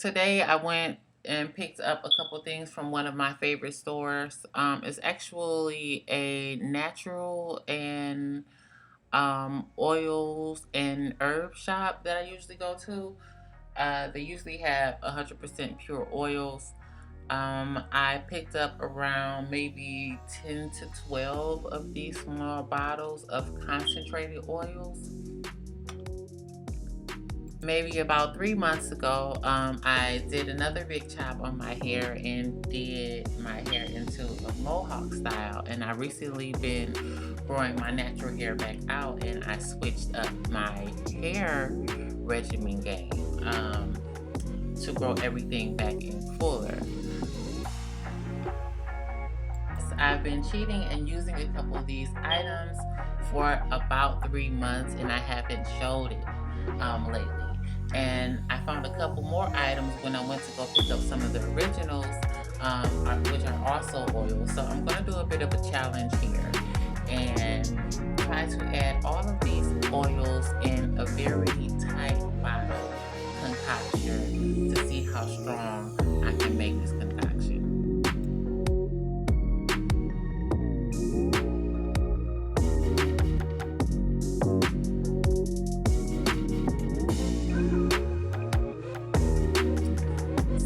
Today I went and picked up a couple things from one of my favorite stores. It's actually a natural and oils and herb shop that I usually go to. They usually have 100% pure oils. I picked up around maybe 10 to 12 of these small bottles of concentrated oils. Maybe about 3 months ago, I did another big chop on my hair and did my hair into a mohawk style. And I recently been growing my natural hair back out, and I switched up my hair regimen game to grow everything back in fuller. I've been cheating and using a couple of these items for about 3 months, and I haven't showed it lately. And I found a couple more items when I went to go pick up some of the originals, which are also oils. So I'm going to do a bit of a challenge here and try to add all of these oils in a very tight bottle concoction to see how strong I can make this concoction.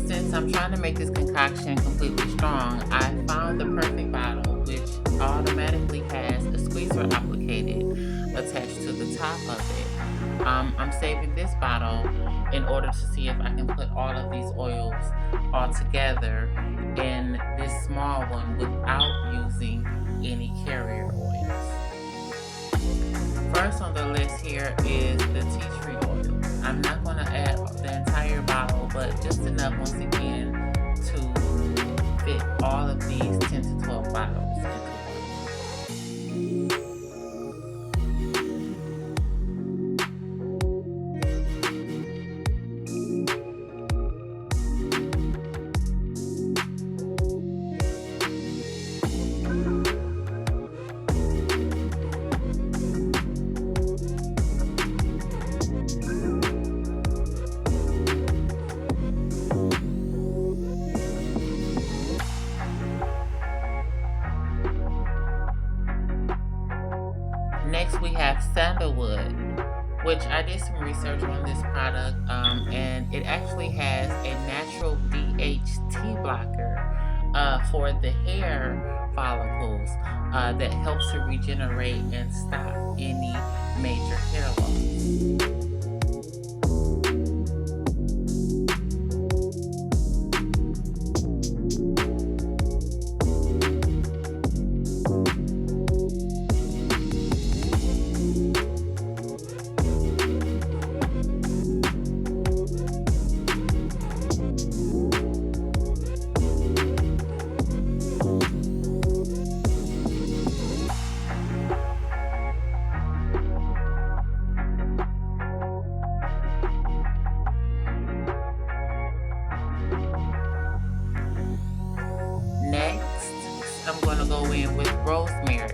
Since I'm trying to make this concoction completely strong, I found the perfect bottle, which automatically has a squeezer applicated attached to the top of it. I'm saving this bottle in order to see if I can put all of these oils all together in this small one without using any carrier oils. First on the list here is the tea tree oil. I'm not going to add the entire bottle, but just enough once again to fit all of these 10 to 12 bottles into one. Next, we have sandalwood, which I did some research on this product, and it actually has a natural DHT blocker for the hair follicles that helps to regenerate and stop any major hair loss. Next, I'm going to go in with rosemary,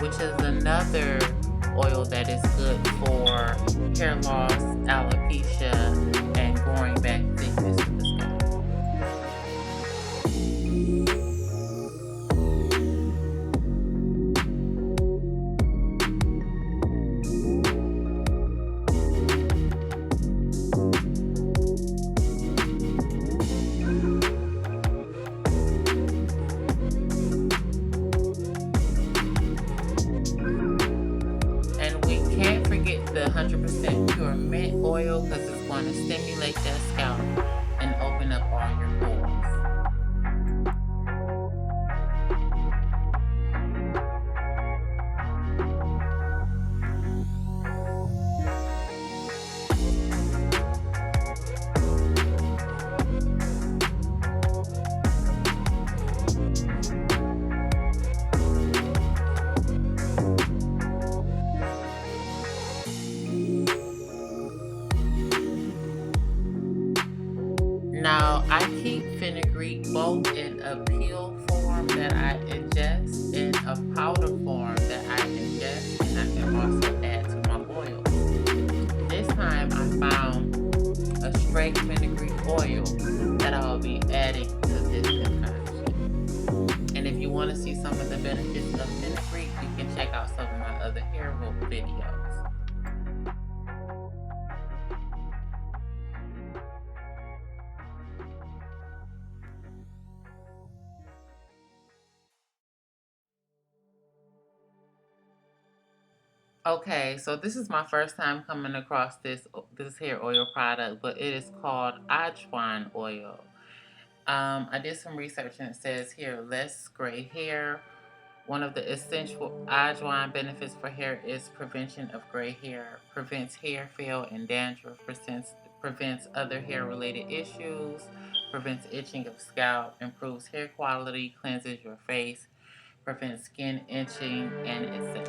which is another oil that is good for hair loss, alopecia, and growing back thickness to the scalp. And we can't forget the 100% pure mint oil because it's going to stimulate that scalp and open up all your pores. Now, I keep fenugreek both in a peel form that I ingest and a powder form that I ingest, and I can also add to my oil. This time I found a straight fenugreek oil that I'll be adding to this concoction. And if you want to see some of the benefits of fenugreek, you can check out some of my other hair growth videos. Okay, so this is my first time coming across this hair oil product, but it is called Ajwan oil. I did some research and it says here less gray hair. One of the essential Ajwan benefits for hair is prevention of gray hair, prevents hair fall and dandruff, prevents other hair related issues, prevents itching of scalp, improves hair quality, cleanses your face, prevents skin itching, and etc.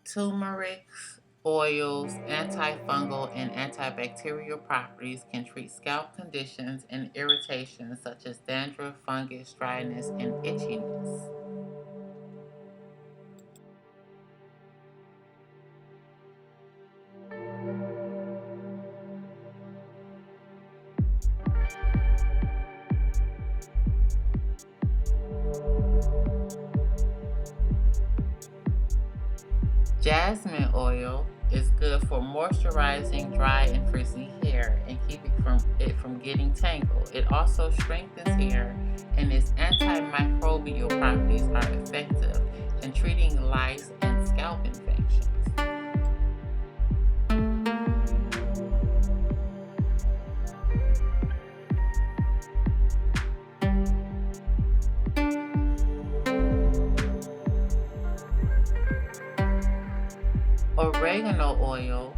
Turmeric's oils, antifungal and antibacterial properties can treat scalp conditions and irritations such as dandruff, fungus, dryness, and itchiness. Jasmine oil is good for moisturizing dry and frizzy hair and keeping it from getting tangled. It also strengthens hair, and its antimicrobial properties are effective in treating lice and scalp infections. Oregano oil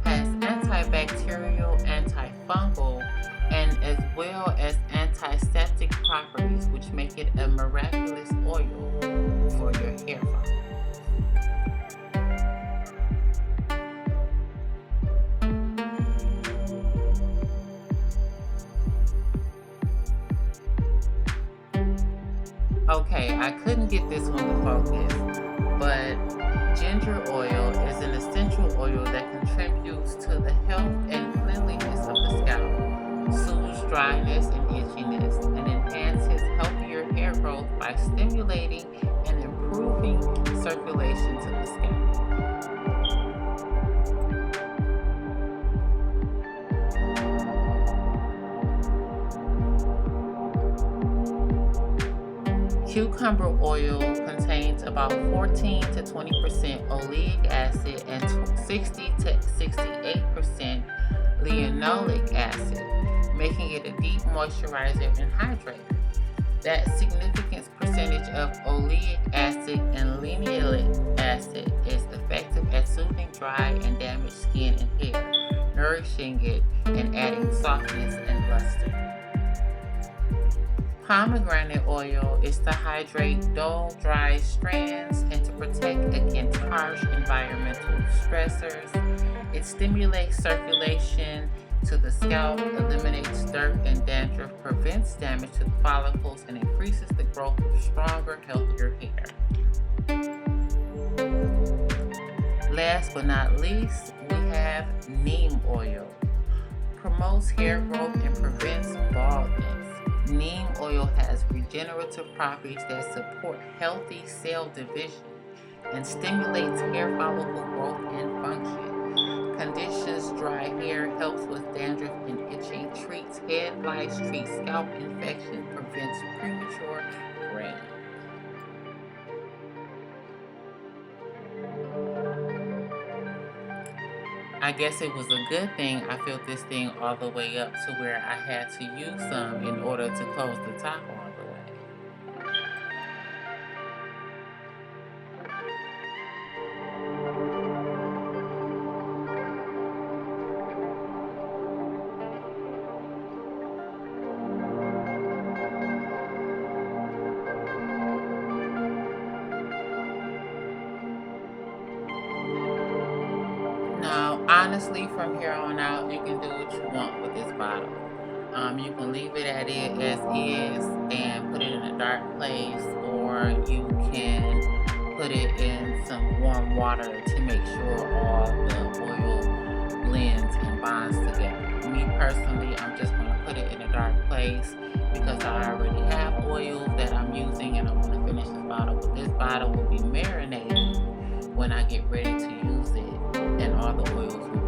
has antibacterial, antifungal, and as well as antiseptic properties, which make it a miraculous oil for your hair follicles. Okay, I couldn't get this one to focus, but ginger oil is an essential oil that contributes to the health and cleanliness of the scalp, soothes dryness and itchiness, and enhances healthier hair growth by stimulating and improving circulation to the scalp. Cucumber oil contains about 14 to 20% oleic acid and 60 to 68% linoleic acid, making it a deep moisturizer and hydrator. That significant percentage of oleic acid and linoleic acid is effective at soothing dry and damaged skin and hair, nourishing it and adding softness and luster. Pomegranate oil is to hydrate dull, dry strands and to protect against harsh environmental stressors. It stimulates circulation to the scalp, eliminates dirt and dandruff, prevents damage to the follicles, and increases the growth of stronger, healthier hair. Last but not least, we have neem oil. Promotes hair growth and prevents baldness. Neem oil has regenerative properties that support healthy cell division and stimulates hair follicle growth and function. Conditions dry hair, helps with dandruff and itching, treats head lice, treats scalp infection, prevents premature graying. I guess it was a good thing I filled this thing all the way up to where I had to use some in order to close the top all the way. Now, honestly, from here on out, you can do what you want with this bottle. You can leave it at it as is and put it in a dark place, or you can put it in some warm water to make sure all the oil bonds together. Me personally, I'm just going to put it in a dark place because I already have oils that I'm using and I want to finish this bottle. But this bottle will be marinating when I get ready to use it, and all the oils will